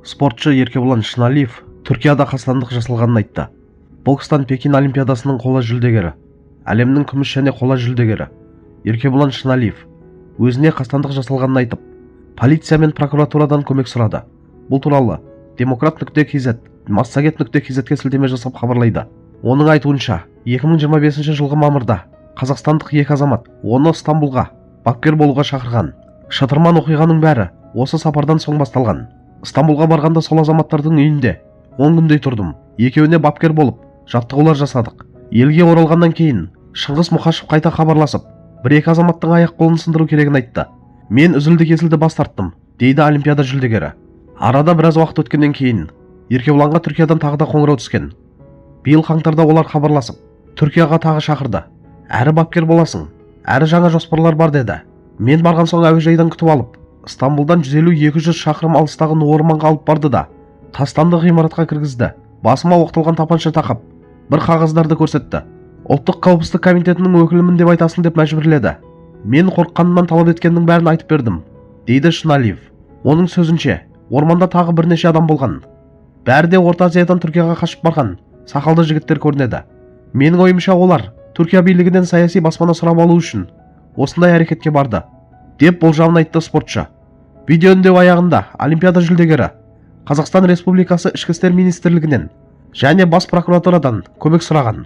Спортшы Еркебұлан Шыналиев Түркияда қастандық жасалғанын айтты. Бокстан Пекин Олимпиадасының қола жүлдегері, әлемнің күміс және қола жүлдегері Еркебұлан Шыналиев өзіне қастандық жасалғанын айтып, полиция мен прокуратурадан көмек сұрады. Бұл туралы Демократ.kz, Массагет.kzге сілтеме жасап хабарлайды. Оның айтуынша, 2025 жылғы мамырда қазақстандық екі азамат оны Стамбулға бапкер болуға шақырған. Шытырман оқиғаның бәрі осы сапардан соң басталған. Стамбулға барғанда сол азаматтардың үйінде 10 күндей тұрдым. Екеуіне бапкер болып, жаттығулар жасадық. Елге оралғаннан кейін Шыңғыс Мұқашев қайта хабарласып, бір-екі азаматтың аяқ қолын сындыру керегін айтты. Мен үзілді-кесілді бас тарттым, дейді Олимпиада жүлдегері. Арада біраз уақыт өткеннен кейін Еркебұланға Түркиядан тағы да қоңырау түскен. Биыл қаңтарда олар хабарласып, Түркияға тағы шақырды. Әрі бапкер боласың, әрі жаңа жоспарлар бар деді. Мен барған соң әуежайдан күтіп алып, Стамбулдан 150-200 шақырым алыстағы орманға алып барды да, тастанды ғимаратқа кіргізді. Басыма оқталған тапанша тақап, бір қағаздарды көрсетті. Ұлттық қауіпсіздік комитетінің өкілімін деп айтасың деп мәжбүрледі. Мен қорыққанымнан талап еткеннің бәрін айтып бердім, дейді Шыналиев. Оның сөзінше, орманда тағы бірнеше адам болған. Бәрі де Орта Азиядан Түркияға қашып барған сақалды жігіттер көрінеді. Менің ойымша олар Түркия билігінен саяси баспана сұрап алу үшін осындай әрекетке барды, деп болжамын айтты спортшы. Видео үндеу аяғында Олимпиада жүлдегері Қазақстан Республикасы Ішкі істер министрлігінен және бас прокуратурадан көмек сұраған.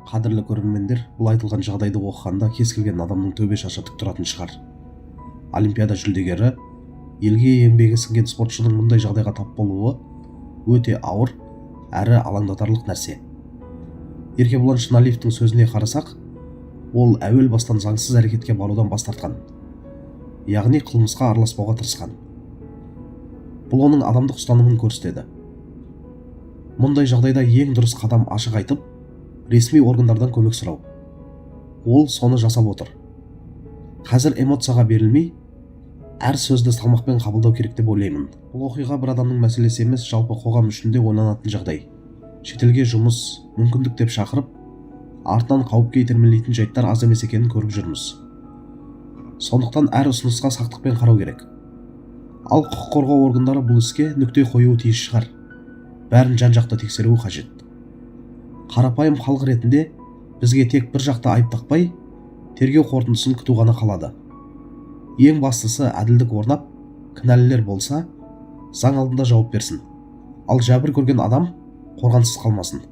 Қадірлі көрермендер, бұл айтылған жағдайды оқығанда кез келген адамның төбе шашы тік тұратын шығар. Олимпиада жүлдегері, елге еңбегі сіңген спортшының мұндай жағдайға тап болуы өте ауыр әрі алаңдатарлық нәрсе. Еркебұлан Шыналиевтің сөзіне қарасақ, ол әуел бастан заңсыз әрекетке барудан бас тартқан, яғни қылмысқа араласпауға тырысқан. Бұл оның адамдық ұстанымын көрсетеді. Мұндай жағдайда ең дұрыс қадам ашық айтып, ресми органдардан көмек сұрау. Ол соны жасап отыр. Қазір эмоцияға берілмей, әр сөзді салмақпен қабылдау керек деп ойлаймын. Бұл оқиға бір адамның мәселесі емес, жалпы қоғам үшін де ойланатын жағдай. Шетелге жұмыс, мүмкіндік деп шақырып, артынан қауіпке итермелейтін жайттар аз емес екенін көріп жүрміз. Сондықтан әр ұсынысқа сақтықпен қарау керек. Ал құқық қорғау органдары бұл іске нүкте қоюы тиіс шығар. Бәрін жан-жақты тексеруі қажет. Қарапайым халық ретінде бізге тек бір жақты айып тақпай, тергеу қорытындысын күту ғана қалады. Ең бастысы әділдік орнап, кінәлілер болса, заң алдында жауап берсін. Ал жәбір көрген адам қорғансыз қалмасын.